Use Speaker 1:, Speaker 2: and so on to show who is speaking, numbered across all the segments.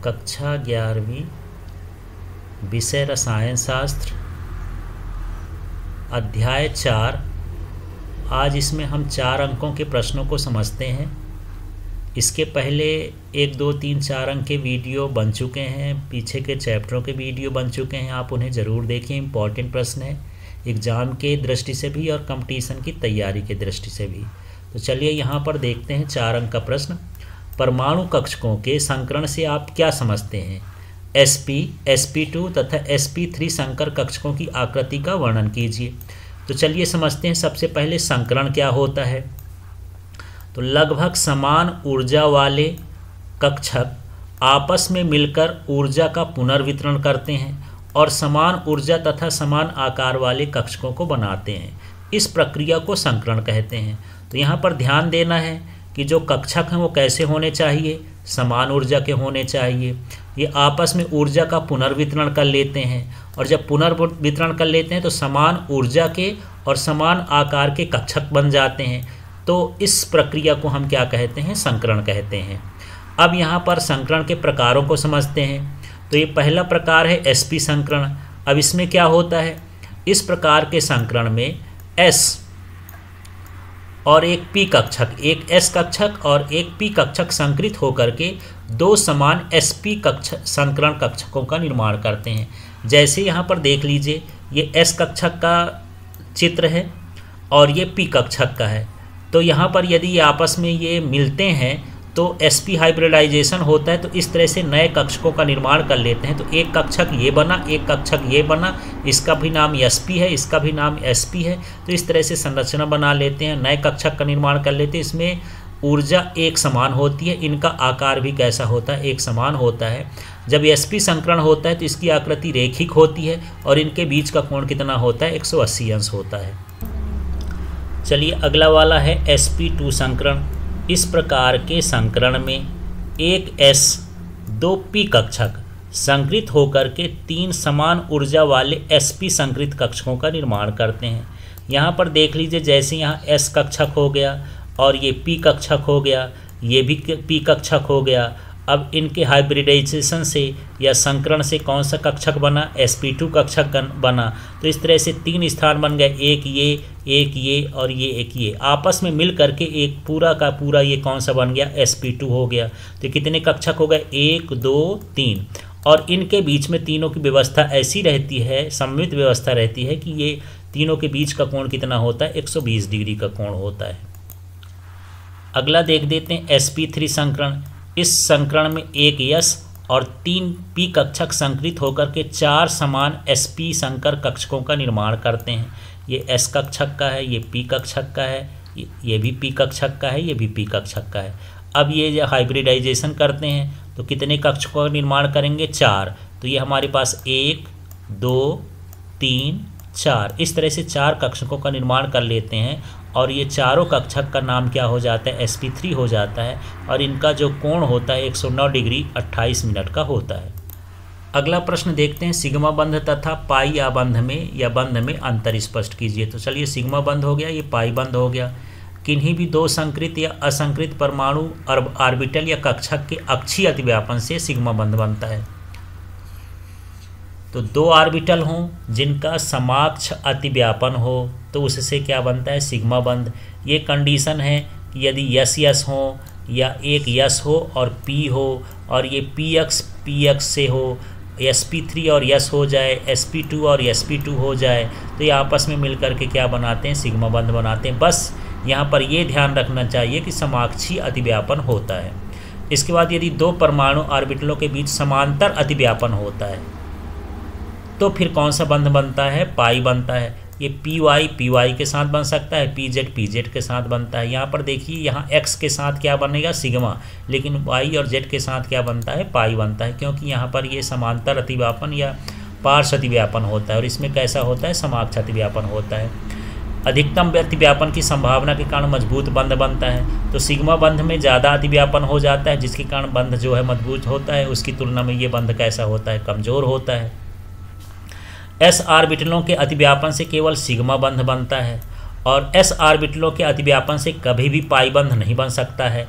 Speaker 1: कक्षा 11वीं विषय रसायन शास्त्र अध्याय 4। आज इसमें हम 4 अंकों के प्रश्नों को समझते हैं। इसके पहले 1, 2, 3, 4 अंक के वीडियो बन चुके हैं, पीछे के चैप्टरों के वीडियो बन चुके हैं, आप उन्हें ज़रूर देखें। इम्पॉर्टेंट प्रश्न है एग्ज़ाम के दृष्टि से भी और कंपटीशन की तैयारी के दृष्टि से भी। तो चलिए यहाँ पर देखते हैं 4 अंक का प्रश्न। परमाणु कक्षकों के संकरण से आप क्या समझते हैं? sp, sp2 तथा sp3 संकर कक्षकों की आकृति का वर्णन कीजिए। तो चलिए समझते हैं। सबसे पहले संकरण क्या होता है। तो लगभग समान ऊर्जा वाले कक्षक आपस में मिलकर ऊर्जा का पुनर्वितरण करते हैं और समान ऊर्जा तथा समान आकार वाले कक्षकों को बनाते हैं। इस प्रक्रिया को संकरण कहते हैं। तो यहाँ पर ध्यान देना है कि जो कक्षक हैं वो कैसे होने चाहिए, समान ऊर्जा के होने चाहिए। ये आपस में ऊर्जा का पुनर्वितरण कर लेते हैं और जब पुनर्वितरण कर लेते हैं तो समान ऊर्जा के और समान आकार के कक्षक बन जाते हैं। तो इस प्रक्रिया को हम क्या कहते हैं? संकरण कहते हैं। अब यहाँ पर संकरण के प्रकारों को समझते हैं। तो ये पहला प्रकार है sp संकरण। अब इसमें क्या होता है? इस प्रकार के संकरण में s और एक p कक्षक, एक s कक्षक और एक p कक्षक संकृत होकर के 2 समान sp संकरण कक्षकों का निर्माण करते हैं। जैसे यहाँ पर देख लीजिए, ये s कक्षक का चित्र है और ये p कक्षक का है। तो यहाँ पर यदि ये आपस में ये मिलते हैं तो sp हाइब्रिडाइजेशन होता है। तो इस तरह से नए कक्षकों का निर्माण कर लेते हैं। तो एक कक्षक ये बना, एक कक्षक ये बना, इसका भी नाम sp है, इसका भी नाम sp है। तो इस तरह से संरचना बना लेते हैं, नए कक्षक का निर्माण कर लेते हैं। इसमें ऊर्जा एक समान होती है, इनका आकार भी कैसा होता है? एक समान होता है। जब sp संकरण होता है तो इसकी आकृति रेखिक होती है और इनके बीच का कोण कितना होता है? 180 अंश होता है। चलिए अगला वाला है sp2 संकरण। इस प्रकार के संकरण में एक s 2 p कक्षक संकृत होकर के 3 समान ऊर्जा वाले sp संकृत कक्षकों का निर्माण करते हैं। यहाँ पर देख लीजिए, जैसे यहाँ s कक्षक हो गया और ये p कक्षक हो गया, ये भी p कक्षक हो गया। अब इनके हाइब्रिडाइजेशन से या संकरण से कौन सा कक्षक बना? sp2 कक्षक बना। तो इस तरह से 3 स्थान बन गए, एक ये और ये एक ये, आपस में मिल करके एक पूरा का पूरा ये कौन सा बन गया? sp2 हो गया। तो कितने कक्षक हो गए? 1, 2, 3। और इनके बीच में तीनों की व्यवस्था ऐसी रहती है, सममित व्यवस्था रहती है कि ये तीनों के बीच का कोण कितना होता है? 120 डिग्री का कोण होता है। अगला देख देते हैं sp3 संकरण। इस संकरण में एक s और 3 p कक्षक संकृत होकर के 4 समान sp संकर कक्षकों का निर्माण करते हैं। ये s कक्षक का है, ये p कक्षक का है, ये भी p कक्षक का है, ये भी p कक्षक का है। अब ये हाइब्रिडाइजेशन करते हैं तो कितने कक्षकों का निर्माण करेंगे? 4। तो ये हमारे पास 1, 2, 3, 4, इस तरह से 4 कक्षकों का निर्माण कर लेते हैं और ये चारों कक्षक का नाम क्या हो जाता है? sp3 हो जाता है और इनका जो कोण होता है 109 डिग्री 28 मिनट का होता है। अगला प्रश्न देखते हैं। सिग्मा बंध तथा पाई बंध में या बंध में अंतर स्पष्ट कीजिए। तो चलिए, सिग्मा बंध हो गया, ये पाई बंध हो गया। किन्हीं भी 2 संकृत या असंकृत परमाणु ऑर्बिटल या कक्षक के अक्षीय अतिव्यापन से सिग्मा बंध बनता है। तो 2 ऑर्बिटल हों जिनका समाक्ष अतिव्यापन हो तो उससे क्या बनता है? सिग्मा बंध। ये कंडीशन है कि यदि यस हो या एक यस हो और p हो और ये px से हो, sp3 और यस हो जाए, sp2 और sp2 हो जाए, तो ये आपस में मिलकर के क्या बनाते हैं? सिग्मा बंध बनाते हैं। बस यहाँ पर ये ध्यान रखना चाहिए कि समाक्षीय अतिव्यापन होता है। इसके बाद यदि 2 परमाणु ऑर्बिटलों के बीच समांतर अतिव्यापन होता है तो फिर कौन सा बंध बनता है? पाई बनता है। ये py के साथ बन सकता है, pz के साथ बनता है। यहाँ पर देखिए, यहाँ x के साथ क्या बनेगा? सिग्मा, लेकिन y और z के साथ क्या बनता है? पाई बनता है, क्योंकि यहाँ पर ये समांतर अतिव्यापन या पार्श्व अतिव्यापन होता है और इसमें कैसा होता है? समाक्ष अतिव्यापन होता है। अधिकतम अतिव्यापन की संभावना के कारण मजबूत बंध बनता है। तो सिग्मा बंध में ज़्यादा अतिव्यापन हो जाता है, जिसके कारण बंध जो है मजबूत होता है, उसकी तुलना में ये बंध कैसा होता है? कमज़ोर होता है। s ऑर्बिटलों के अतिव्यापन से केवल सिग्मा बंध बनता है और s ऑर्बिटलों के अतिव्यापन से कभी भी पाई बंध नहीं बन सकता है।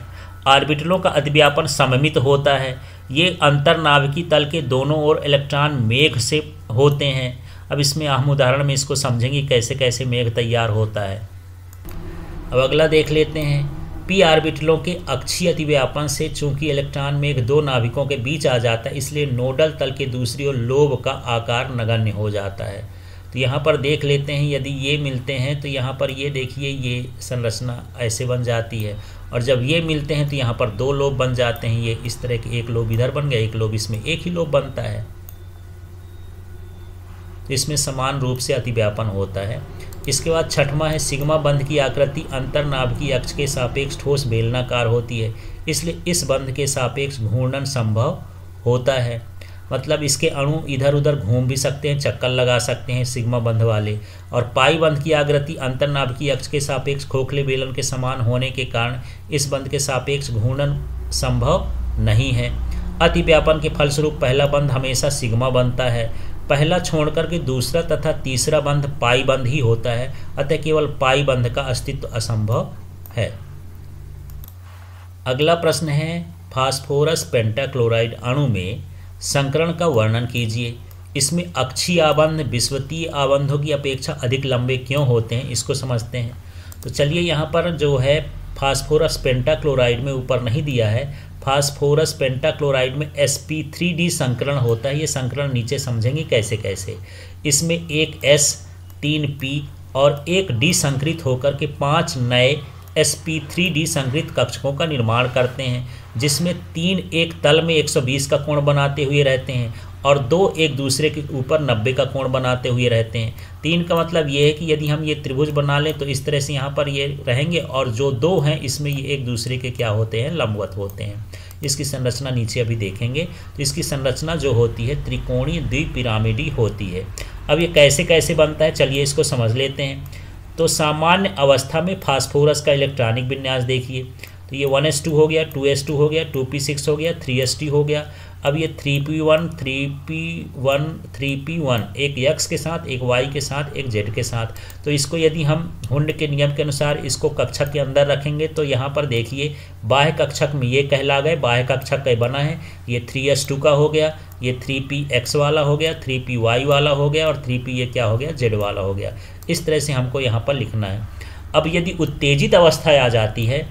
Speaker 1: ऑर्बिटलों का अतिव्यापन सममित होता है, ये अंतर्नाभिकीय तल के दोनों ओर इलेक्ट्रॉन मेघ से होते हैं। अब इसमें हम उदाहरण में इसको समझेंगे कैसे कैसे मेघ तैयार होता है। अब अगला देख लेते हैं। पी ऑर्बिटलों के अक्षीय अतिव्यापन से चूंकि इलेक्ट्रॉन मेघ दो नाभिकों के बीच आ जाता है, इसलिए नोडल तल के दूसरी ओर लोब का आकार नगण्य हो जाता है। तो यहाँ पर देख लेते हैं, यदि ये मिलते हैं तो यहाँ पर ये देखिए ये संरचना ऐसे बन जाती है, और जब ये मिलते हैं तो यहाँ पर दो लोब बन जाते हैं। ये इस तरह के एक लोब इधर बन गया, एक लोब इसमें, एक ही लोब बनता है। तो इसमें समान रूप से अतिव्यापन होता है। इसके बाद छठवां है सिग्मा बंध की आकृति अंतर्नाभिकीय अक्ष के सापेक्ष ठोस बेलनाकार होती है, इसलिए इस बंध के सापेक्ष घूर्णन संभव होता है। मतलब इसके अणु इधर उधर घूम भी सकते हैं, चक्कर लगा सकते हैं सिग्मा बंध वाले। और पाई बंध की आकृति अंतर्नाभिकीय अक्ष के सापेक्ष खोखले बेलन के समान होने के कारण इस बंध के सापेक्ष घूर्णन संभव नहीं है। अतिव्यापन के फलस्वरूप पहला बंध हमेशा सिग्मा बनता है। पहला छोड़कर के दूसरा तथा तीसरा बंध पाई बंध ही होता है, अतः केवल पाई बंध का अस्तित्व असंभव है। अगला प्रश्न है फास्फोरस पेंटाक्लोराइड अणु में संकरण का वर्णन कीजिए। इसमें अक्षीय आबंध विषुवतीय आबंधों की अपेक्षा अधिक लंबे क्यों होते हैं, इसको समझते हैं। तो चलिए यहाँ पर जो है फास्फोरस पेंटाक्लोराइड में ऊपर नहीं दिया है, फास्फोरस पेंटाक्लोराइड में sp3d संकरण होता है। ये संकरण नीचे समझेंगे कैसे कैसे। इसमें एक S 3p और एक D संकरित होकर के 5 नए sp3d संकरित कक्षकों का निर्माण करते हैं, जिसमें 3 एक तल में 120 का कोण बनाते हुए रहते हैं और 2 एक दूसरे के ऊपर 90 का कोण बनाते हुए रहते हैं। 3 का मतलब ये है कि यदि हम ये त्रिभुज बना लें तो इस तरह से यहाँ पर ये रहेंगे, और जो 2 हैं इसमें ये एक दूसरे के क्या होते हैं, लंबवत होते हैं। इसकी संरचना नीचे अभी देखेंगे। तो इसकी संरचना जो होती है त्रिकोणीय द्विपिरामिडी होती है। अब ये कैसे कैसे बनता है, चलिए इसको समझ लेते हैं। तो सामान्य अवस्था में फास्फोरस का इलेक्ट्रॉनिक विन्यास देखिए। तो ये 1s2 हो गया, 2s2 हो गया, 2p6 हो गया, 3st हो गया। अब ये 3p1, 3p1, 3p1 एक x के साथ, एक y के साथ, एक z के साथ। तो इसको यदि हम हुंड के नियम के अनुसार इसको कक्षक के अंदर रखेंगे तो यहाँ पर देखिए बाह्य कक्षक में ये कहला गए, बाह्य कक्षक का बना है। ये 3s2 का हो गया, ये 3px वाला हो गया, 3py वाला हो गया, और 3p ये क्या हो गया, z वाला हो गया। इस तरह से हमको यहाँ पर लिखना है। अब यदि उत्तेजित अवस्था आ जाती है,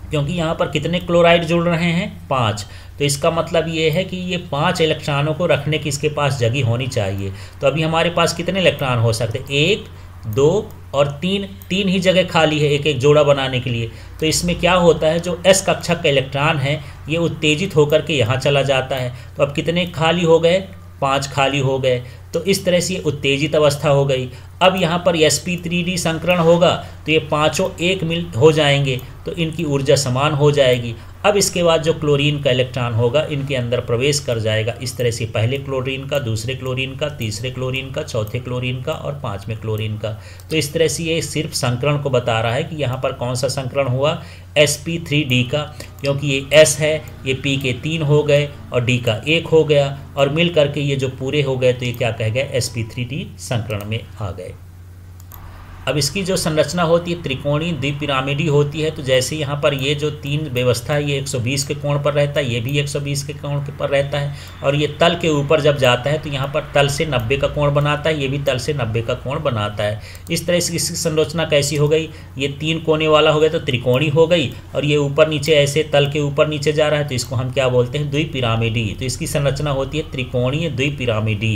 Speaker 1: क्योंकि यहाँ पर कितने क्लोराइड जुड़ रहे हैं, 5, तो इसका मतलब ये है कि ये 5 इलेक्ट्रॉनों को रखने की इसके पास जगह होनी चाहिए। तो अभी हमारे पास कितने इलेक्ट्रॉन हो सकते हैं, 1, 2 और 3 ही जगह खाली है एक एक जोड़ा बनाने के लिए। तो इसमें क्या होता है, जो s कक्षक का इलेक्ट्रॉन है ये उत्तेजित होकर के यहाँ चला जाता है। तो अब कितने खाली हो गए, 5 खाली हो गए। तो इस तरह से ये उत्तेजित अवस्था हो गई। अब यहाँ पर sp3d संकरण होगा तो ये पांचों एक मिल हो जाएंगे, तो इनकी ऊर्जा समान हो जाएगी। अब इसके बाद जो क्लोरीन का इलेक्ट्रॉन होगा इनके अंदर प्रवेश कर जाएगा। इस तरह से पहले क्लोरीन का, दूसरे क्लोरीन का, तीसरे क्लोरीन का, चौथे क्लोरीन का और 5वें क्लोरीन का। तो इस तरह से ये सिर्फ संकरण को बता रहा है कि यहाँ पर कौन सा संकरण हुआ, sp3d का, क्योंकि ये s है, ये p के 3 हो गए और d का 1 हो गया, और मिल करके ये जो पूरे हो गए तो ये क्या कह गए, sp3d संकरण में आ गए। अब इसकी जो संरचना होती है त्रिकोणीय द्विपिरामिडी होती है। तो जैसे यहाँ पर ये जो 3 व्यवस्था है, ये 120 के कोण पर रहता है, ये भी 120 के कोण पर रहता है, और ये तल के ऊपर जब जाता है तो यहाँ पर तल से 90 का कोण बनाता है, ये भी तल से 90 का कोण बनाता है। इस तरह से इसकी संरचना कैसी हो गई, ये 3 कोने वाला हो गया तो त्रिकोणी हो गई, और ये ऊपर नीचे ऐसे तल के ऊपर नीचे जा रहा है तो इसको हम क्या बोलते हैं, द्विपिरामिडी। तो इसकी संरचना होती है त्रिकोणीय द्विपिरामिडी।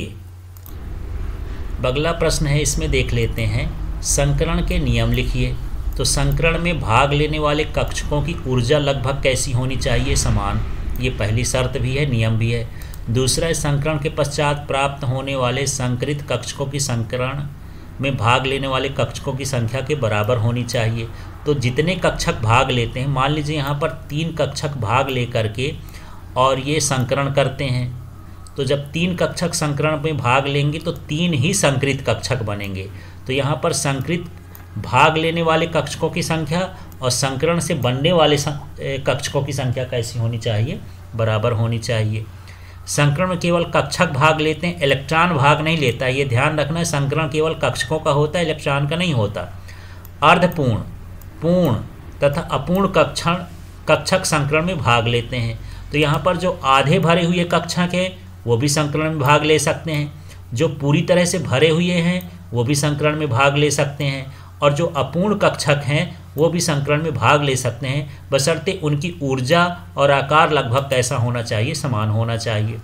Speaker 1: अगला प्रश्न है, इसमें देख लेते हैं, संकरण के नियम लिखिए। तो संकरण में भाग लेने वाले कक्षकों की ऊर्जा लगभग कैसी होनी चाहिए, समान। ये पहली शर्त भी है, नियम भी है। दूसरा है, संकरण के पश्चात प्राप्त होने वाले संकरित कक्षकों की संकरण में भाग लेने वाले कक्षकों की संख्या के बराबर होनी चाहिए। तो जितने कक्षक भाग लेते हैं, मान लीजिए यहाँ पर 3 कक्षक भाग लेकर के और ये संकरण करते हैं, तो जब 3 कक्षक संकरण में भाग लेंगे तो 3 ही संकरित कक्षक बनेंगे। तो यहाँ पर संकरित भाग लेने वाले कक्षकों की संख्या और संकरण से बनने वाले कक्षकों की संख्या कैसी होनी चाहिए, बराबर होनी चाहिए। संकरण में केवल कक्षक भाग लेते हैं, इलेक्ट्रॉन भाग नहीं लेता, ये ध्यान रखना है। संकरण केवल कक्षकों का होता है, इलेक्ट्रॉन का नहीं होता। अर्धपूर्ण, पूर्ण तथा अपूर्ण कक्षक संकरण में भाग लेते हैं। तो यहाँ पर जो आधे भरे हुए कक्षक हैं वो भी संकरण में भाग ले सकते हैं, जो पूरी तरह से भरे हुए हैं वो भी संकरण में भाग ले सकते हैं, और जो अपूर्ण कक्षक हैं वो भी संकरण में भाग ले सकते हैं, बशर्ते उनकी ऊर्जा और आकार लगभग कैसा होना चाहिए, समान होना चाहिए।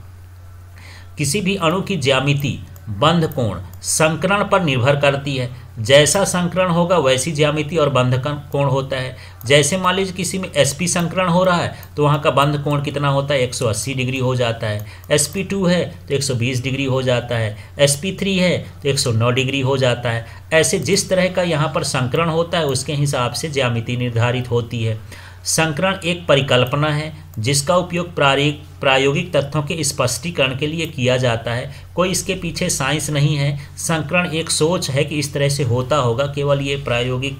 Speaker 1: किसी भी अणु की ज्यामिति बंध कोण संकरण पर निर्भर करती है। जैसा संकरण होगा वैसी ज्यामिति और बंध कोण होता है। जैसे मान लीजिए किसी में sp संकरण हो रहा है तो वहाँ का बंध कोण कितना होता है, 180 डिग्री हो जाता है। sp2 है तो 120 डिग्री हो जाता है। sp3 है तो 109 डिग्री हो जाता है। ऐसे जिस तरह का यहाँ पर संकरण होता है उसके हिसाब से ज्यामिति निर्धारित होती है। संकरण एक परिकल्पना है जिसका उपयोग प्रायोगिक तथ्यों के स्पष्टीकरण के लिए किया जाता है। कोई इसके पीछे साइंस नहीं है। संकरण एक सोच है कि इस तरह से होता होगा, केवल ये प्रायोगिक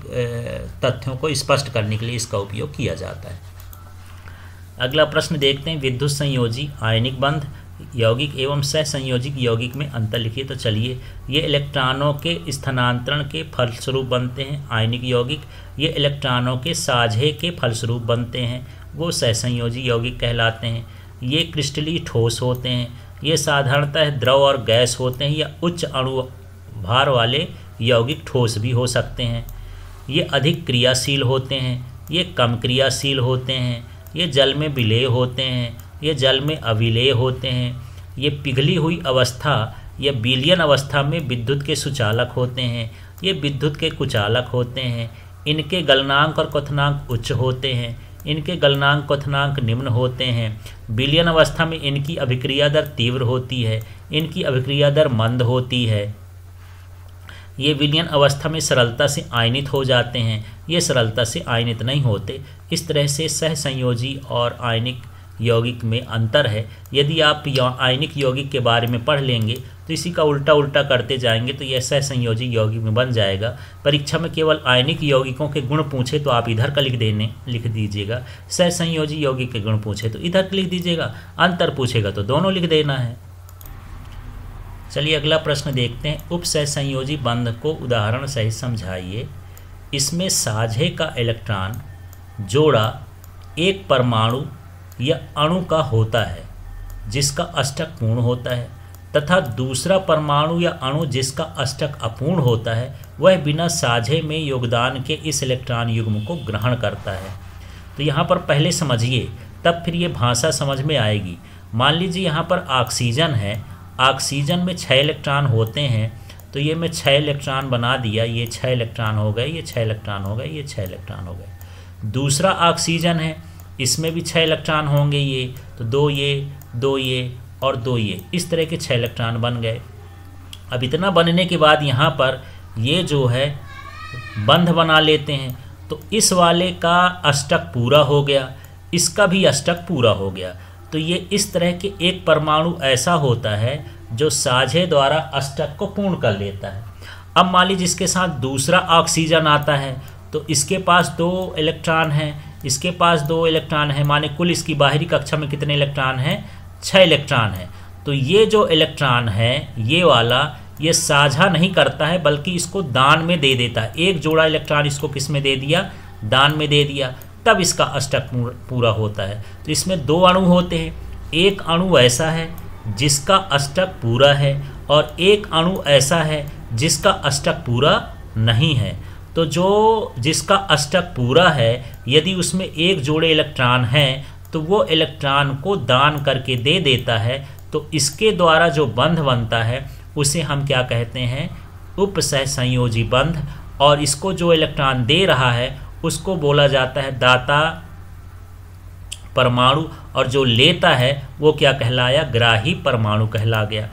Speaker 1: तथ्यों को स्पष्ट करने के लिए इसका उपयोग किया जाता है। अगला प्रश्न देखते हैं, विद्युत संयोजी आयनिक बंध यौगिक एवं सहसंयोजिक यौगिक में अंतर लिखिए। तो चलिए, ये इलेक्ट्रॉनों के स्थानांतरण के फलस्वरूप बनते हैं आयनिक यौगिक, ये इलेक्ट्रॉनों के साझे के फलस्वरूप बनते हैं, वो सहसंयोजी यौगिक कहलाते हैं। ये क्रिस्टलीय ठोस होते हैं, ये साधारणतः द्रव और गैस होते हैं, या उच्च अणु भार वाले यौगिक ठोस भी हो सकते हैं। ये अधिक क्रियाशील होते हैं, ये कम क्रियाशील होते हैं, ये जल में विलेय होते हैं, ये जल में अविलेय होते हैं। ये पिघली हुई अवस्था या विलयन अवस्था में विद्युत के सुचालक होते हैं, ये विद्युत के कुचालक होते हैं। इनके गलनांक और क्वथनांक उच्च होते हैं, इनके गलनांक क्वथनांक निम्न होते हैं। विलयन अवस्था में इनकी अभिक्रिया दर तीव्र होती है, इनकी अभिक्रिया दर मंद होती है। ये विलयन अवस्था में सरलता से आयनित हो जाते हैं, ये सरलता से आयनित नहीं होते। इस तरह से सहसंयोजी और आयनिक यौगिक में अंतर है। यदि आप आयनिक यौगिक के बारे में पढ़ लेंगे तो इसी का उल्टा उल्टा करते जाएंगे तो यह सहसंयोजी यौगिक में बन जाएगा। परीक्षा में केवल आयनिक यौगिकों के गुण पूछे तो आप इधर का लिख दीजिएगा, सहसंयोजी यौगिक के गुण पूछे तो इधर लिख दीजिएगा, अंतर पूछेगा तो दोनों लिख देना है। चलिए अगला प्रश्न देखते हैं, उप सहसंयोजी बंध को उदाहरण सहित समझाइए। इसमें साझे का इलेक्ट्रॉन जोड़ा एक परमाणु या अणु का होता है जिसका अष्टक पूर्ण होता है, तथा दूसरा परमाणु या अणु जिसका अष्टक अपूर्ण होता है वह बिना साझे में योगदान के इस इलेक्ट्रॉन युग्म को ग्रहण करता है। तो यहाँ पर पहले समझिए, तब फिर ये भाषा समझ में आएगी। मान लीजिए यहाँ पर ऑक्सीजन है, ऑक्सीजन में 6 इलेक्ट्रॉन होते हैं, तो ये मैं 6 इलेक्ट्रॉन बना दिया, ये 6 इलेक्ट्रॉन हो गए, ये 6 इलेक्ट्रॉन हो गए, ये 6 इलेक्ट्रॉन हो गए। दूसरा ऑक्सीजन है, इसमें भी 6 इलेक्ट्रॉन होंगे, ये तो 2 ये 2 ये और 2 ये, इस तरह के 6 इलेक्ट्रॉन बन गए। अब इतना बनने के बाद यहाँ पर ये जो है बंध बना लेते हैं, तो इस वाले का अष्टक पूरा हो गया, इसका भी अष्टक पूरा हो गया। तो ये इस तरह के एक परमाणु ऐसा होता है जो साझे द्वारा अष्टक को पूर्ण कर लेता है। अब मान लीजिए इसके साथ दूसरा ऑक्सीजन आता है, तो इसके पास 2 इलेक्ट्रॉन हैं, इसके पास 2 इलेक्ट्रॉन है, माने कुल इसकी बाहरी कक्षा में कितने इलेक्ट्रॉन हैं, 6 इलेक्ट्रॉन है। तो ये जो इलेक्ट्रॉन है ये वाला, ये साझा नहीं करता है बल्कि इसको दान में दे देता है। एक जोड़ा इलेक्ट्रॉन इसको किस में दे दिया, दान में दे दिया, तब इसका अष्टक पूरा होता है। तो इसमें 2 अणु होते हैं, एक अणु ऐसा है जिसका अष्टक पूरा है और एक अणु ऐसा है जिसका अष्टक पूरा नहीं है। तो जो जिसका अष्टक पूरा है, यदि उसमें एक जोड़े इलेक्ट्रॉन हैं तो वो इलेक्ट्रॉन को दान करके दे देता है, तो इसके द्वारा जो बंध बनता है उसे हम क्या कहते हैं, उपसहसंयोजी बंध। और इसको जो इलेक्ट्रॉन दे रहा है उसको बोला जाता है दाता परमाणु, और जो लेता है वो क्या कहलाया, ग्राही परमाणु कहला गया।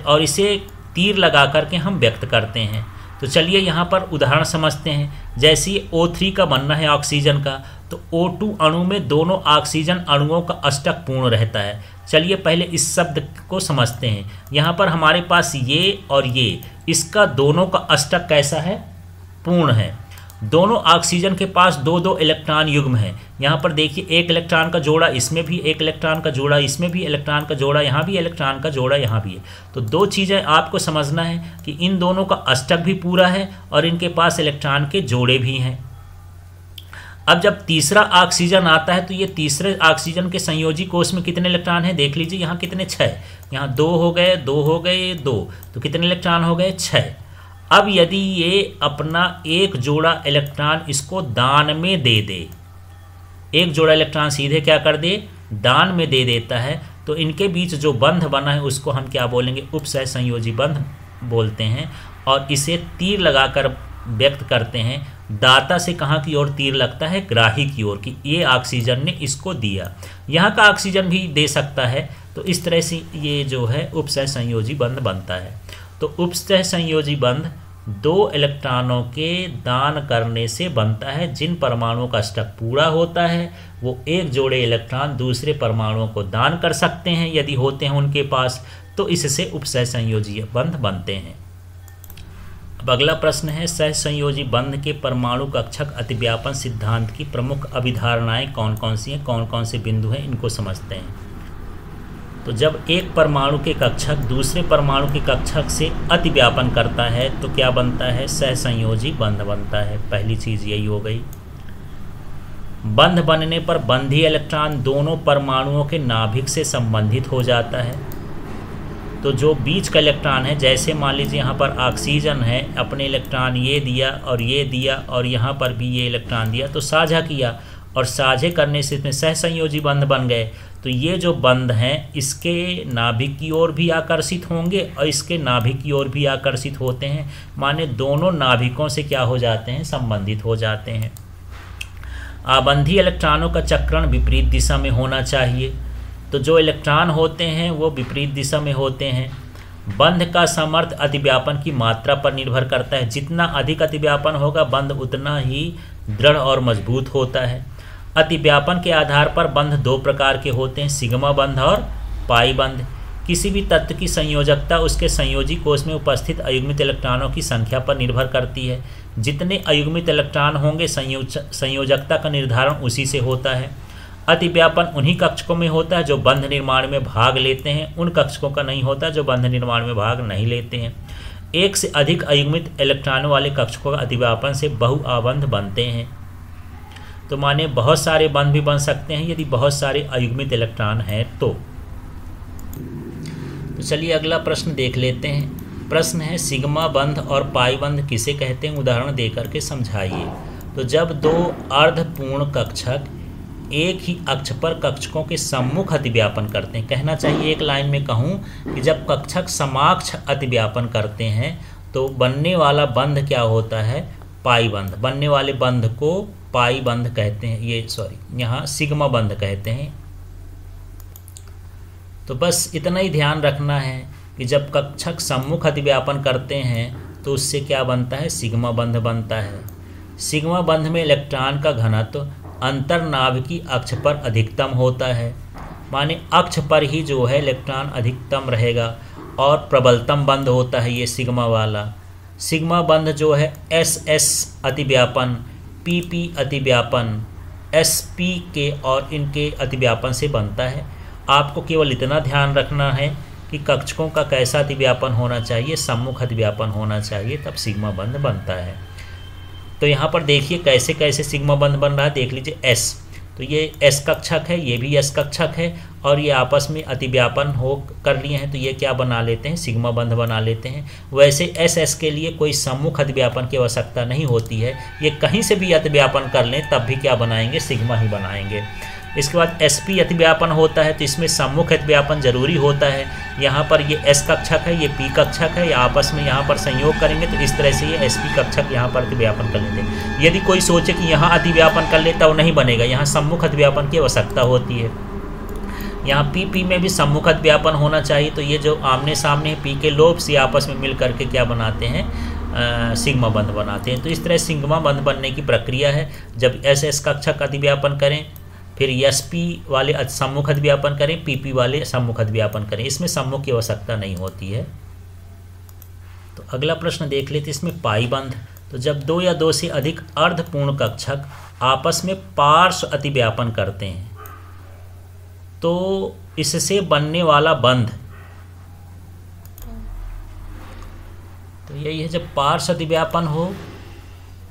Speaker 1: और इसे तीर लगा करके हम व्यक्त करते हैं। तो चलिए यहाँ पर उदाहरण समझते हैं। जैसे O3 का बनना है ऑक्सीजन का, तो O2 अणु में दोनों ऑक्सीजन अणुओं का अष्टक पूर्ण रहता है। चलिए पहले इस शब्द को समझते हैं। यहाँ पर हमारे पास ये और ये, इसका दोनों का अष्टक कैसा है, पूर्ण है। दोनों ऑक्सीजन के पास 2-2 इलेक्ट्रॉन युग्म है। यहाँ पर देखिए, एक इलेक्ट्रॉन का जोड़ा इसमें भी, एक इलेक्ट्रॉन का जोड़ा इसमें भी, इलेक्ट्रॉन का जोड़ा यहाँ भी, इलेक्ट्रॉन का जोड़ा यहाँ भी है। तो 2 चीज़ें आपको समझना है कि इन दोनों का अष्टक भी पूरा है और इनके पास इलेक्ट्रॉन के जोड़े भी हैं। अब जब तीसरा ऑक्सीजन आता है तो ये तीसरे ऑक्सीजन के संयोजी कोष में कितने इलेक्ट्रॉन हैं, देख लीजिए यहाँ कितने, 6। यहाँ 2 हो गए, 2 हो गए, 2, तो कितने इलेक्ट्रॉन हो गए, 6। अब यदि ये अपना एक जोड़ा इलेक्ट्रॉन इसको दान में दे दे, एक जोड़ा इलेक्ट्रॉन सीधे क्या कर दे, दान में दे देता है, तो इनके बीच जो बंध बना है उसको हम क्या बोलेंगे, उपसहसंयोजी बंध बोलते हैं। और इसे तीर लगाकर व्यक्त करते हैं। दाता से कहाँ की ओर तीर लगता है, ग्राही की ओर, कि ये ऑक्सीजन ने इसको दिया। यहाँ का ऑक्सीजन भी दे सकता है। तो इस तरह से ये जो है उपसहसंयोजी बंध बनता है। तो उपसहसंयोजी बंध 2 इलेक्ट्रॉनों के दान करने से बनता है। जिन परमाणुओं का स्टक पूरा होता है वो एक जोड़े इलेक्ट्रॉन दूसरे परमाणुओं को दान कर सकते हैं यदि होते हैं उनके पास, तो इससे उपसहसंयोजी बंध बनते हैं। अब अगला प्रश्न है, सहसंयोजी बंध के परमाणु कक्षक अतिव्यापन सिद्धांत की प्रमुख अभिधारणाएं कौन कौन सी हैं, कौन कौन से बिंदु हैं, इनको समझते हैं। तो जब एक परमाणु के कक्षक दूसरे परमाणु के कक्षक से अतिव्यापन करता है तो क्या बनता है, सहसंयोजी बंध बनता है। पहली चीज़ यही हो गई। बंध बनने पर बंधी इलेक्ट्रॉन दोनों परमाणुओं के नाभिक से संबंधित हो जाता है। तो जो बीच का इलेक्ट्रॉन है, जैसे मान लीजिए यहाँ पर ऑक्सीजन है, अपने इलेक्ट्रॉन ये दिया और ये दिया और यहाँ पर भी ये इलेक्ट्रॉन दिया, तो साझा किया और साझे करने से इसमें सहसंयोजी बंध बन गए। तो ये जो बंध हैं इसके नाभिक की ओर भी आकर्षित होंगे और इसके नाभिक की ओर भी आकर्षित होते हैं, माने दोनों नाभिकों से क्या हो जाते हैं, संबंधित हो जाते हैं। आबंधी इलेक्ट्रॉनों का चक्रण विपरीत दिशा में होना चाहिए। तो जो इलेक्ट्रॉन होते हैं वो विपरीत दिशा में होते हैं। बंध का सामर्थ्य अतिव्यापन की मात्रा पर निर्भर करता है। जितना अधिक अतिव्यापन होगा बंध उतना ही दृढ़ और मजबूत होता है। अतिव्यापन के आधार पर बंध 2 प्रकार के होते हैं, सिग्मा बंध और पाई बंध। किसी भी तत्व की संयोजकता उसके संयोजी कोष में उपस्थित अयुग्मित इलेक्ट्रॉनों की संख्या पर निर्भर करती है। जितने अयुग्मित इलेक्ट्रॉन होंगे संयोजकता का निर्धारण उसी से होता है। अतिव्यापन उन्हीं कक्षकों में होता है जो बंध निर्माण में भाग लेते हैं, उन कक्षकों का नहीं होता जो बंध निर्माण में भाग नहीं लेते हैं। एक से अधिक अयुग्मित इलेक्ट्रॉनों वाले कक्षकों का अतिव्यापन से बहुआबंध बनते हैं। तो माने बहुत सारे बंध भी बन सकते हैं यदि बहुत सारे अयुग्मित इलेक्ट्रॉन हैं तो चलिए अगला प्रश्न देख लेते हैं। प्रश्न है, सिग्मा बंध और पाई बंध किसे कहते हैं, उदाहरण देकर के समझाइए। तो जब 2 अर्धपूर्ण कक्षक एक ही अक्ष पर कक्षकों के सम्मुख अतिव्यापन करते हैं, कहना चाहिए एक लाइन में कहूँ कि जब कक्षक समाक्ष अतिव्यापन करते हैं तो बनने वाला बंध क्या होता है, पाई बंध। बनने वाले बंध को पाई बंध कहते हैं, यहाँ सिग्मा बंध कहते हैं। तो बस इतना ही ध्यान रखना है कि जब कक्षक सम्मुख अतिव्यापन करते हैं तो उससे क्या बनता है, सिग्मा बंध बनता है। सिग्मा बंध में इलेक्ट्रॉन का घनत्व अंतर्नाभिकी अक्ष पर अधिकतम होता है, माने अक्ष पर ही जो है इलेक्ट्रॉन अधिकतम रहेगा और प्रबलतम बंध होता है ये सिग्मा वाला। सिग्मा बंध जो है SS अतिव्यापन, PP अतिव्यापन, SP के और इनके अतिव्यापन से बनता है। आपको केवल इतना ध्यान रखना है कि कक्षकों का कैसा अतिव्यापन होना चाहिए, सम्मुख अतिव्यापन होना चाहिए, तब सिग्मा बंध बनता है। तो यहाँ पर देखिए कैसे कैसे सिग्मा बंध बन रहा है, देख लीजिए S। तो ये S कक्षक है, ये भी S कक्षक है और ये आपस में अतिव्यापन हो कर लिए हैं तो ये क्या बना लेते हैं, सिग्मा बंध बना लेते हैं। वैसे SS के लिए कोई सम्मुख अतिव्यापन की आवश्यकता नहीं होती है, ये कहीं से भी अतिव्यापन कर लें तब भी क्या बनाएंगे, सिग्मा ही बनाएंगे। इसके बाद SP अतिव्यापन होता है तो इसमें सम्मुख अतिव्यापन जरूरी होता है। यहाँ पर ये S कक्षक है, ये P कक्षक है, ये आपस में यहाँ पर संयोग करेंगे तो इस तरह से ये SP कक्षक यहाँ पर अतिव्यापन कर लेते हैं। यदि कोई सोचे कि यहाँ अतिव्यापन कर लेता वो नहीं बनेगा, यहाँ सम्मुख अतिव्यापन की आवश्यकता होती है। यहाँ PP में भी सम्मुख अतिव्यापन होना चाहिए। तो ये जो आमने सामने P के लोब से आपस में मिल करके क्या बनाते हैं, सिग्मा बंध बनाते हैं। तो इस तरह सिग्मा बंध बनने की प्रक्रिया है। जब SS कक्षक अतिव्यापन करें, फिर SP वाले सम्मुख अतिव्यापन करें, PP वाले सम्मुख अतिव्यापन करें, इसमें सम्मुख की आवश्यकता नहीं होती है। तो अगला प्रश्न देख लेते, इसमें पाई बंध। तो जब 2 या 2 से अधिक अर्धपूर्ण कक्षक आपस में पार्श्व अतिव्यापन करते हैं तो इससे बनने वाला बंध, तो यही है, जब पार्श्व अतिव्यापन हो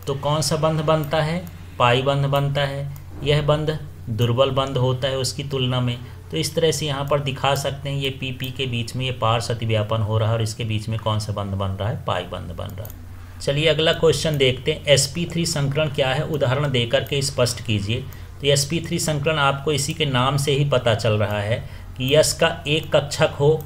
Speaker 1: तो कौन सा बंध बनता है, पाई बंध बनता है, यह बंध दुर्बल बंध होता है उसकी तुलना में। तो इस तरह से यहाँ पर दिखा सकते हैं ये पी के बीच में ये पार्श्व अतिव्यापन हो रहा है और इसके बीच में कौन सा बंध बन रहा है, पाई बंध बन रहा है। चलिए अगला क्वेश्चन देखते हैं, sp3 संकरण क्या है, उदाहरण देकर के स्पष्ट कीजिए। तो sp3 संकरण आपको इसी के नाम से ही पता चल रहा है कि यस का एक कक्षक हो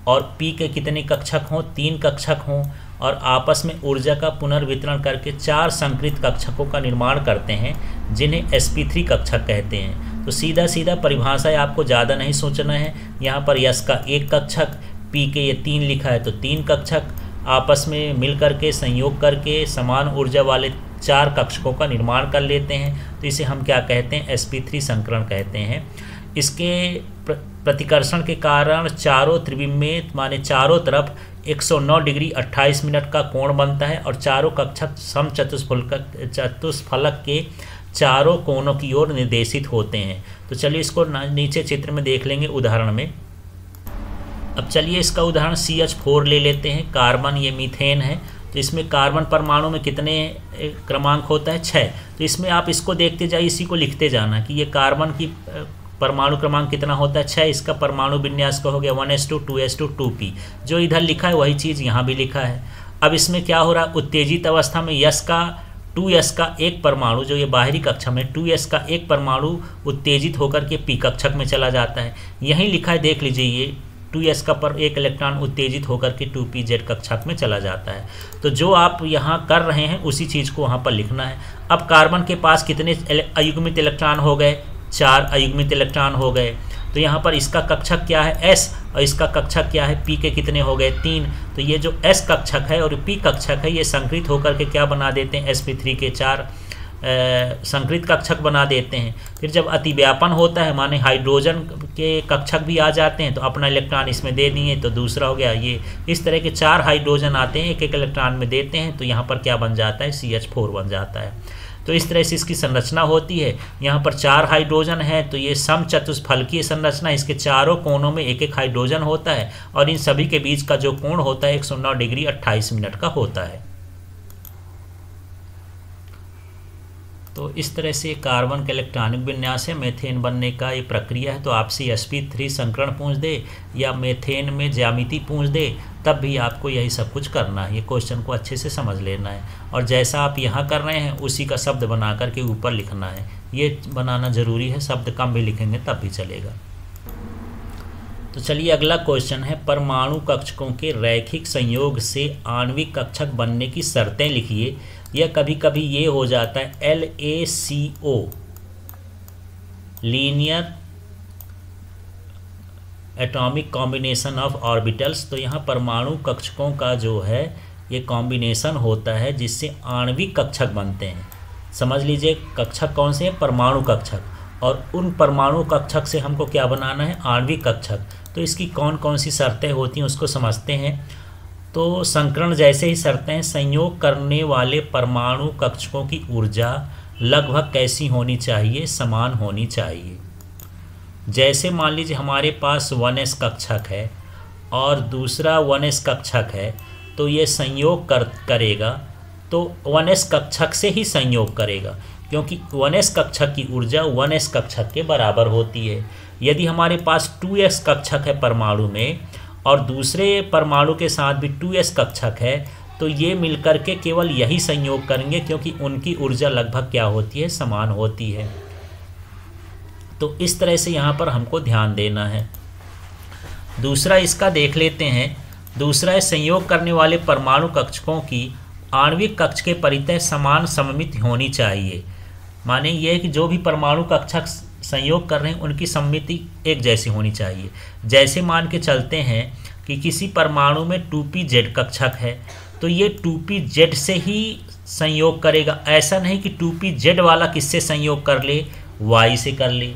Speaker 1: और पी के कितने कक्षक हों, 3 कक्षक हों और आपस में ऊर्जा का पुनर्वितरण करके 4 संकृत कक्षकों का निर्माण करते हैं जिन्हें sp3 कक्षक कहते हैं। तो सीधा सीधा परिभाषा है, आपको ज़्यादा नहीं सोचना है। यहाँ पर यस का एक कक्षक, पी के ये 3 लिखा है तो 3 कक्षक आपस में मिल करके संयोग करके समान ऊर्जा वाले 4 कक्षकों का निर्माण कर लेते हैं। तो इसे हम क्या कहते हैं, sp3 संकरण कहते हैं। इसके प्रतिकर्षण के कारण चारों त्रिविम में माने चारों तरफ 109 डिग्री 28 मिनट का कोण बनता है और चारों कक्षक चतुष्फलक के चारों कोणों की ओर निर्देशित होते हैं। तो चलिए इसको नीचे चित्र में देख लेंगे उदाहरण में। अब चलिए इसका उदाहरण CH4 ले लेते हैं। कार्बन ये मीथेन है, तो इसमें कार्बन परमाणु में कितने क्रमांक होता है, 6। तो इसमें आप इसको देखते जाइए, इसी को लिखते जाना कि ये कार्बन की परमाणु क्रमांक कितना होता है, 6। इसका परमाणु विन्यास का हो गया 1s2 2s2 2p। जो इधर लिखा है वही चीज़ यहाँ भी लिखा है। अब इसमें क्या हो रहा है, उत्तेजित अवस्था में यस का 2s का एक परमाणु, जो ये बाहरी कक्षक में 2s का एक परमाणु उत्तेजित होकर के p कक्षक में चला जाता है। यहीं लिखा है, देख लीजिए, ये 2s का पर एक इलेक्ट्रॉन उत्तेजित होकर के 2pz कक्षक में चला जाता है। तो जो आप यहाँ कर रहे हैं उसी चीज़ को वहाँ पर लिखना है। अब कार्बन के पास कितने अयुग्मित इलेक्ट्रॉन हो गए, 4 अयुग्मित इलेक्ट्रॉन हो गए। तो यहाँ पर इसका कक्षक क्या है, s, और इसका कक्षक क्या है, p के कितने हो गए, 3। तो ये जो s कक्षक है और p कक्षक है ये संकृत होकर के क्या बना देते हैं, sp3 के 4 संकृत कक्षक बना देते हैं। फिर जब अतिव्यापन होता है माने हाइड्रोजन के कक्षक भी आ जाते हैं तो अपना इलेक्ट्रॉन इसमें दे दिए तो दूसरा हो गया। ये इस तरह के 4 हाइड्रोजन आते हैं, एक एक इलेक्ट्रॉन में देते हैं तो यहाँ पर क्या बन जाता है, CH4 बन जाता है। तो इस तरह से इसकी संरचना होती है। यहाँ पर 4 हाइड्रोजन है तो ये समचतुष्फलकीय संरचना, इसके चारों कोनों में एक एक हाइड्रोजन होता है और इन सभी के बीच का जो कोण होता है 109 डिग्री 28 मिनट का होता है। तो इस तरह से कार्बन का इलेक्ट्रॉनिक विन्यास है। मेथेन बनने का ये प्रक्रिया है। तो आपसे sp3 संकरण पूछ दे या मेथेन में ज्यामिति पूछ दे तब भी आपको यही सब कुछ करना है। ये क्वेश्चन को अच्छे से समझ लेना है और जैसा आप यहाँ कर रहे हैं उसी का शब्द बना करके ऊपर लिखना है। ये बनाना ज़रूरी है, शब्द कम भी लिखेंगे तब भी चलेगा। तो चलिए अगला क्वेश्चन है, परमाणु कक्षकों के रैखिक संयोग से आणविक कक्षक बनने की शर्तें लिखिए। यह कभी कभी ये हो जाता है LACO, linear atomic combination of orbitals. तो यहाँ परमाणु कक्षकों का जो है ये कॉम्बिनेशन होता है जिससे आणविक कक्षक बनते हैं। समझ लीजिए कक्षक कौन से हैं, परमाणु कक्षक, और उन परमाणु कक्षक से हमको क्या बनाना है, आणविक कक्षक। तो इसकी कौन कौन सी शर्तें होती हैं उसको समझते हैं। तो संकरण जैसे ही शर्तें हैं, संयोग करने वाले परमाणु कक्षकों की ऊर्जा लगभग कैसी होनी चाहिए, समान होनी चाहिए। जैसे मान लीजिए हमारे पास 1s कक्षक है और दूसरा 1s कक्षक है तो ये संयोग करेगा तो 1s कक्षक से ही संयोग करेगा क्योंकि 1s कक्षक की ऊर्जा 1s कक्षक के बराबर होती है। यदि हमारे पास 2s कक्षक है परमाणु में और दूसरे परमाणु के साथ भी 2s कक्षक है तो ये मिलकर के केवल यही संयोग करेंगे क्योंकि उनकी ऊर्जा लगभग क्या होती है, समान होती है। तो इस तरह से यहाँ पर हमको ध्यान देना है। दूसरा इसका देख लेते हैं। दूसरा है संयोग करने वाले परमाणु कक्षकों की आणविक कक्ष के परितः समान सममित होनी चाहिए। माने ये कि जो भी परमाणु कक्षक संयोग कर रहे हैं उनकी सममिति एक जैसी होनी चाहिए। जैसे मान के चलते हैं कि किसी परमाणु में 2pz कक्षक है तो ये 2pz से ही संयोग करेगा। ऐसा नहीं कि 2pz वाला किससे संयोग कर ले, y से कर ले,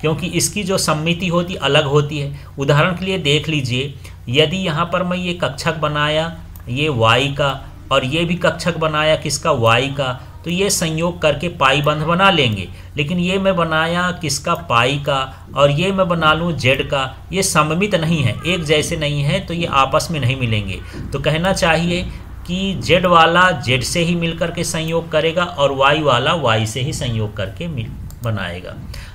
Speaker 1: क्योंकि इसकी जो सममिति होती अलग होती है। उदाहरण के लिए देख लीजिए, यदि यहाँ पर मैं ये कक्षक बनाया ये y का और ये भी कक्षक बनाया किसका, y का, तो ये संयोग करके पाई बंध बना लेंगे। लेकिन ये मैं बनाया किसका, पाई का, और ये मैं बना लूँ z का, ये सममित नहीं है, एक जैसे नहीं है, तो ये आपस में नहीं मिलेंगे। तो कहना चाहिए कि जेड वाला जेड से ही मिलकर के संयोग करेगा और वाई वाला वाई से ही संयोग करके बनाएगा।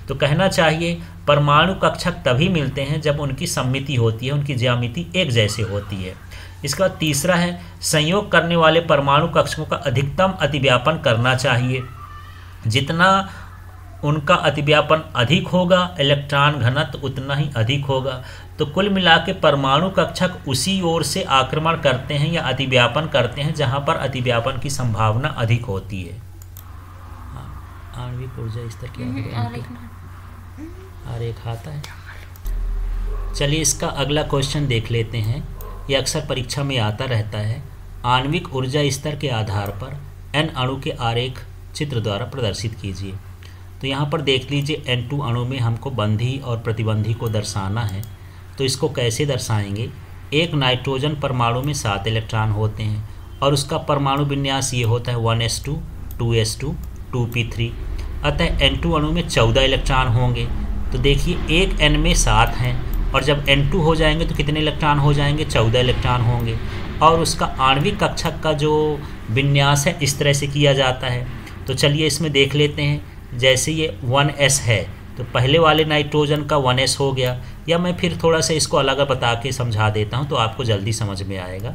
Speaker 1: तो कहना चाहिए परमाणु कक्षक तभी मिलते हैं जब उनकी सममिति होती है, उनकी ज्यामिति एक जैसे होती है। इसका बाद तीसरा है संयोग करने वाले परमाणु कक्षकों का अधिकतम अतिव्यापन करना चाहिए। जितना उनका अतिव्यापन अधिक होगा इलेक्ट्रॉन घनत्व उतना ही अधिक होगा। तो कुल मिला के परमाणु कक्षक उसी ओर से आक्रमण करते हैं या अतिव्यापन करते हैं जहां पर अतिव्यापन की संभावना अधिक होती है। आणविक ऊर्जा स्तर क्या आरेख आता है। चलिए इसका अगला क्वेश्चन देख लेते हैं। ये अक्सर परीक्षा में आता रहता है। आणविक ऊर्जा स्तर के आधार पर n अणु के आरेख चित्र द्वारा प्रदर्शित कीजिए। तो यहाँ पर देख लीजिए N2 अणु में हमको बंधी और प्रतिबंधी को दर्शाना है। तो इसको कैसे दर्शाएंगे? एक नाइट्रोजन परमाणु में 7 इलेक्ट्रॉन होते हैं और उसका परमाणु विन्यास ये होता है 1s2 2s2 2p3। अतः N2 अणु में 14 इलेक्ट्रॉन होंगे। तो देखिए एक N में 7 हैं और जब N2 हो जाएंगे तो कितने इलेक्ट्रॉन हो जाएंगे? 14 इलेक्ट्रॉन होंगे। और उसका आणविक कक्षक का जो विन्यास है इस तरह से किया जाता है। तो चलिए इसमें देख लेते हैं। जैसे ये 1s है तो पहले वाले नाइट्रोजन का 1s हो गया, या मैं फिर थोड़ा सा इसको अलग बता के समझा देता हूँ तो आपको जल्दी समझ में आएगा।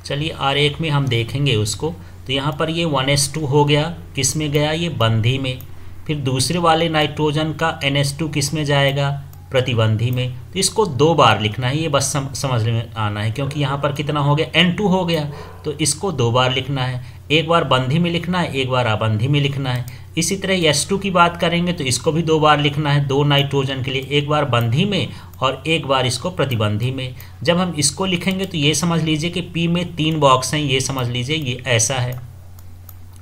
Speaker 1: चलिए आरेख में हम देखेंगे उसको। तो यहाँ पर ये 1s2 हो गया, किस में गया? ये बंधी में। फिर दूसरे वाले नाइट्रोजन का NS2 किस में जाएगा? प्रतिबंधी में। तो इसको 2 बार लिखना है, ये बस समझ में आना है, क्योंकि यहाँ पर कितना हो गया? N2 हो गया। तो इसको 2 बार लिखना है, एक बार बंधी में लिखना है, एक बार अबंधी में लिखना है। इसी तरह S2 की बात करेंगे तो इसको भी 2 बार लिखना है, 2 नाइट्रोजन के लिए, एक बार बंधी में और एक बार इसको प्रतिबंधी में। जब हम इसको लिखेंगे तो ये समझ लीजिए कि P में 3 बॉक्स हैं, ये समझ लीजिए ये ऐसा है,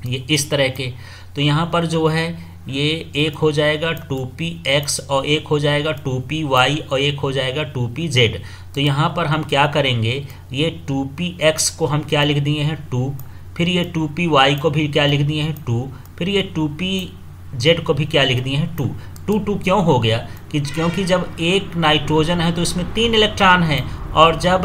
Speaker 1: ये इस तरह के। तो यहाँ पर जो है ये एक हो जाएगा 2px और एक हो जाएगा 2py और एक हो जाएगा 2pz। तो यहाँ पर हम क्या करेंगे? ये 2px को हम क्या लिख दिए हैं? 2। फिर ये 2py को भी क्या लिख दिए हैं? 2। फिर ये 2pz को भी क्या लिख दिए हैं? 2। 2 क्यों हो गया? क्योंकि जब एक नाइट्रोजन है तो इसमें 3 इलेक्ट्रॉन हैं और जब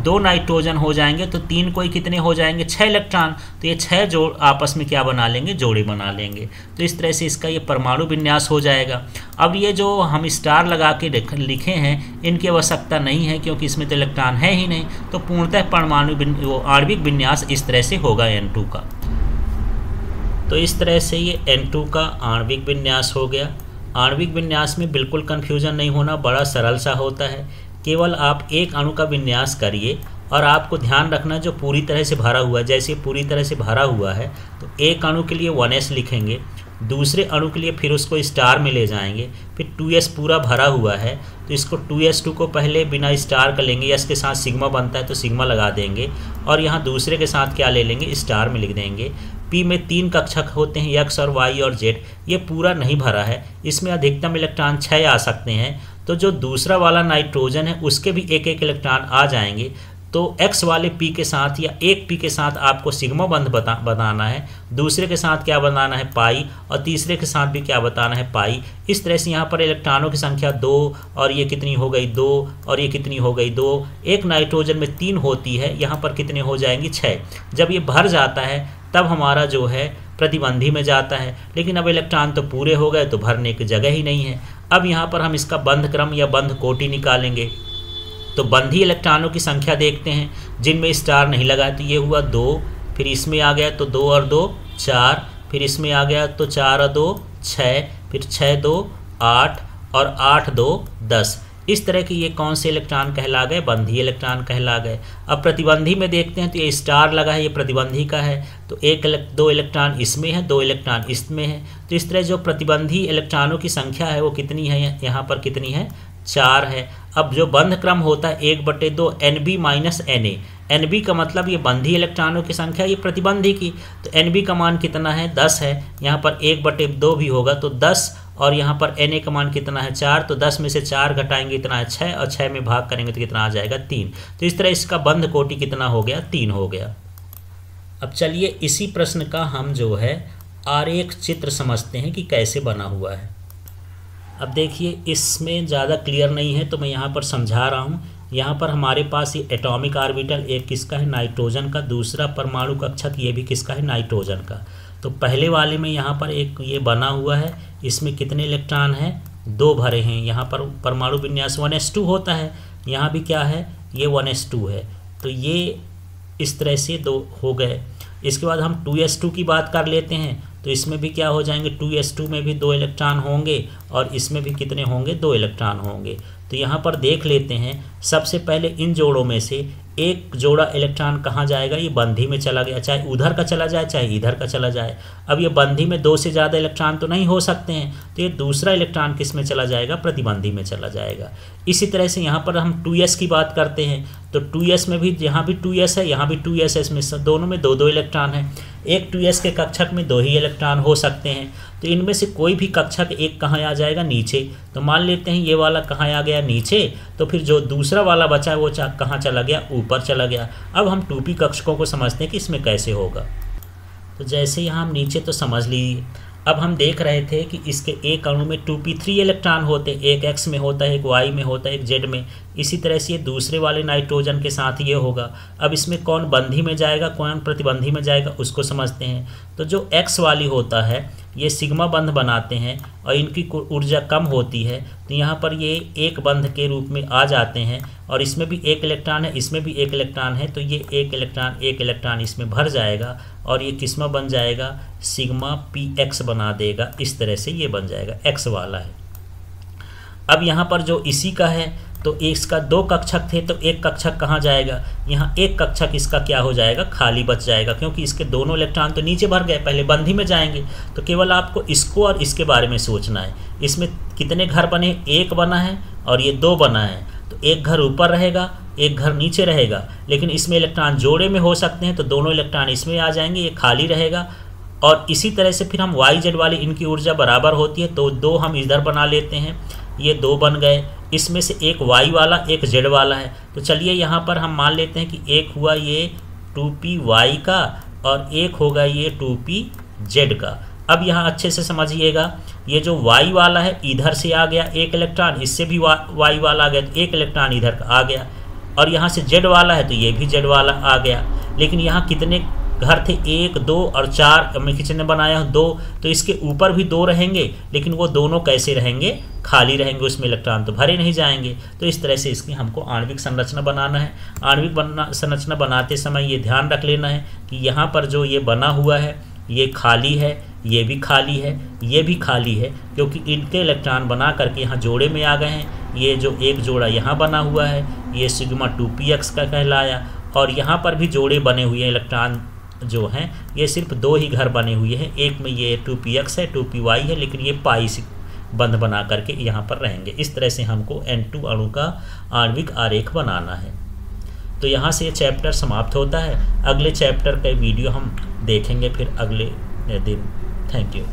Speaker 1: 2 नाइट्रोजन हो जाएंगे तो 3 को ही कितने हो जाएंगे? 6 इलेक्ट्रॉन। तो ये 6 जोड़ आपस में क्या बना लेंगे? जोड़े बना लेंगे। तो इस तरह से इसका ये परमाणु विन्यास हो जाएगा। अब ये जो हम स्टार लगा के लिखे हैं इनकी आवश्यकता नहीं है, क्योंकि इसमें तो इलेक्ट्रॉन है ही नहीं। तो पूर्णतः परमाणु आणविक विन्यास इस तरह से होगा N2 का। तो इस तरह से ये N2 का आणविक विन्यास हो गया। आणविक विन्यास में बिल्कुल कन्फ्यूजन नहीं होना, बड़ा सरल सा होता है। केवल आप एक अणु का विन्यास करिए और आपको ध्यान रखना जो पूरी तरह से भरा हुआ है। जैसे पूरी तरह से भरा हुआ है तो एक अणु के लिए 1s लिखेंगे, दूसरे अणु के लिए फिर उसको स्टार में ले जाएंगे, फिर 2s पूरा भरा हुआ है तो इसको 2s2 को पहले बिना स्टार का लेंगे, s के साथ सिग्मा बनता है तो सिग्मा लगा देंगे और यहाँ दूसरे के साथ क्या ले लेंगे? स्टार में लिख देंगे। P में 3 कक्षक होते हैं, x और y और z। ये पूरा नहीं भरा है, इसमें अधिकतम इलेक्ट्रॉन 6 आ सकते हैं। तो जो दूसरा वाला नाइट्रोजन है उसके भी एक इलेक्ट्रॉन आ जाएंगे। तो x वाले P के साथ या एक P के साथ आपको सिग्मा बंध बताना है, दूसरे के साथ क्या बनाना है? पाई, और तीसरे के साथ भी क्या बताना है? पाई। इस तरह से यहाँ पर इलेक्ट्रॉनों की संख्या 2 और ये कितनी हो गई? 2 और ये कितनी हो गई? 2। एक नाइट्रोजन में 3 होती है, यहाँ पर कितने हो जाएंगी? 6। जब ये भर जाता है तब हमारा जो है प्रतिबंधी में जाता है, लेकिन अब इलेक्ट्रॉन तो पूरे हो गए तो भरने की जगह ही नहीं है। अब यहाँ पर हम इसका बंध क्रम या बंध कोटि निकालेंगे। तो बंधी इलेक्ट्रॉनों की संख्या देखते हैं जिनमें स्टार नहीं लगा। तो ये हुआ 2, फिर इसमें आ गया तो 2 और 2 4, फिर इसमें आ गया तो 4 और 2 6, फिर 6 2 8 और 8 2 10। इस तरह के ये कौन से इलेक्ट्रॉन कहला गए? बंधी इलेक्ट्रॉन कहला गए। अब प्रतिबंधी में देखते हैं तो ये स्टार लगा है, ये प्रतिबंधी का है। तो 2 इलेक्ट्रॉन इसमें है, 2 इलेक्ट्रॉन इसमें है। तो इस तरह जो प्रतिबंधी इलेक्ट्रॉनों की संख्या है वो कितनी है? यहाँ पर कितनी है? 4 है। अब जो बंध क्रम होता है 1/2 NB माइनस Na। NB का मतलब ये बंधी इलेक्ट्रॉनों की संख्या, ये प्रतिबंधी की। तो NB का मान कितना है? 10 है। यहाँ पर 1/2 भी होगा तो 10, और यहाँ पर Na का मान कितना है? 4। तो 10 में से 4 घटाएंगे इतना है 6, और 6 में भाग करेंगे तो कितना आ जाएगा? 3। तो इस तरह इसका बंध कोटि कितना हो गया? 3 हो गया। अब चलिए इसी प्रश्न का हम जो है आरेख चित्र समझते हैं कि कैसे बना हुआ है। अब देखिए इसमें ज़्यादा क्लियर नहीं है तो मैं यहाँ पर समझा रहा हूँ। यहाँ पर हमारे पास ये एटॉमिक ऑर्बिटल एक किसका है, नाइट्रोजन का, दूसरा परमाणु कक्षक ये भी किसका है, नाइट्रोजन का। तो पहले वाले में यहाँ पर एक ये बना हुआ है, इसमें कितने इलेक्ट्रॉन हैं, 2 भरे हैं। यहाँ पर परमाणु विन्यास 1s2 होता है, यहाँ भी क्या है, ये 1s2 है। तो ये इस तरह से 2 हो गए। इसके बाद हम 2s2 की बात कर लेते हैं, तो इसमें भी क्या हो जाएंगे, 2s2 में भी 2 इलेक्ट्रॉन होंगे और इसमें भी कितने होंगे, 2 इलेक्ट्रॉन होंगे। तो यहाँ पर देख लेते हैं, सबसे पहले इन जोड़ों में से एक जोड़ा इलेक्ट्रॉन कहाँ जाएगा, ये बंधी में चला गया, चाहे उधर का चला जाए चाहे इधर का चला जाए। अब ये बंधी में 2 से ज़्यादा इलेक्ट्रॉन तो नहीं हो सकते हैं, तो ये दूसरा इलेक्ट्रॉन किस में चला जाएगा, प्रतिबंधी में चला जाएगा। इसी तरह से यहाँ पर हम 2s की बात करते हैं, तो 2s में भी यहाँ भी 2s है, यहाँ भी 2s है, इसमें दोनों में 2-2 इलेक्ट्रॉन है। एक 2s के कक्षक में 2 ही इलेक्ट्रॉन हो सकते हैं, तो इनमें से कोई भी कक्षक एक कहाँ आ जाएगा, नीचे। तो मान लेते हैं ये वाला कहाँ आ गया, नीचे, तो फिर जो दूसरा वाला बचा है वो कहाँ चला गया, ऊपर चला गया। अब हम 2p कक्षकों को समझते हैं कि इसमें कैसे होगा। तो जैसे यहाँ हम नीचे तो समझ लीजिए, अब हम देख रहे थे कि इसके एक अणु में 2p3 इलेक्ट्रॉन होते, एक x में होता है, एक y में होता है, एक z में। इसी तरह से ये दूसरे वाले नाइट्रोजन के साथ ये होगा। अब इसमें कौन बंधी में जाएगा, कौन प्रतिबंधी में जाएगा, उसको समझते हैं। तो जो x वाली होता है ये सिग्मा बंध बनाते हैं और इनकी ऊर्जा कम होती है, तो यहाँ पर ये एक बंध के रूप में आ जाते हैं और इसमें भी 1 इलेक्ट्रॉन है, इसमें भी 1 इलेक्ट्रॉन है, तो ये 1 इलेक्ट्रॉन इसमें भर जाएगा और ये किसमें बन जाएगा, सिग्मा px बना देगा। इस तरह से ये बन जाएगा, x वाला है। अब यहाँ पर जो इसी का है, तो इसका 2 कक्षक थे, तो एक कक्षक कहाँ जाएगा, यहाँ एक कक्षक इसका क्या हो जाएगा, खाली बच जाएगा, क्योंकि इसके दोनों इलेक्ट्रॉन तो नीचे भर गए, पहले बंधी में जाएंगे। तो केवल आपको इसको और इसके बारे में सोचना है। इसमें कितने घर बने, 1 बना है और ये 2 बना है, तो एक घर ऊपर रहेगा, एक घर नीचे रहेगा, लेकिन इसमें इलेक्ट्रॉन जोड़े में हो सकते हैं, तो दोनों इलेक्ट्रॉन इसमें आ जाएंगे, ये खाली रहेगा। और इसी तरह से फिर हम YZ वाली इनकी ऊर्जा बराबर होती है, तो 2 हम इधर बना लेते हैं, ये 2 बन गए। इसमें से एक y वाला एक z वाला है, तो चलिए यहाँ पर हम मान लेते हैं कि एक हुआ ये 2py का और एक होगा ये 2pz का। अब यहाँ अच्छे से समझिएगा, ये जो y वाला है इधर से आ गया 1 इलेक्ट्रॉन, इससे भी y वाला आ गया, तो 1 इलेक्ट्रॉन इधर आ गया, और यहाँ से z वाला है तो ये भी z वाला आ गया। लेकिन यहाँ कितने घर थे, 1, 2 और 4, मैं किसी ने बनाया 2, तो इसके ऊपर भी 2 रहेंगे, लेकिन वो दोनों कैसे रहेंगे, खाली रहेंगे, उसमें इलेक्ट्रॉन तो भरे नहीं जाएंगे। तो इस तरह से इसकी हमको आणविक संरचना बनाना है। आणविक संरचना बनाते समय ये ध्यान रख लेना है कि यहाँ पर जो ये बना हुआ है ये खाली है, ये भी खाली है, ये भी खाली है, क्योंकि इनके इलेक्ट्रॉन बना करके यहाँ जोड़े में आ गए हैं। ये जो एक जोड़ा यहाँ बना हुआ है ये सिग्मा 2px का कहलाया, और यहाँ पर भी जोड़े बने हुए हैं, इलेक्ट्रॉन जो हैं ये सिर्फ 2 ही घर बने हुए हैं, एक में ये 2px है, 2py है, लेकिन ये पाई से बंध बना करके यहाँ पर रहेंगे। इस तरह से हमको N2 अणु का आणविक आरेख बनाना है। तो यहाँ से ये चैप्टर समाप्त होता है। अगले चैप्टर का वीडियो हम देखेंगे फिर अगले दिन। Thank you.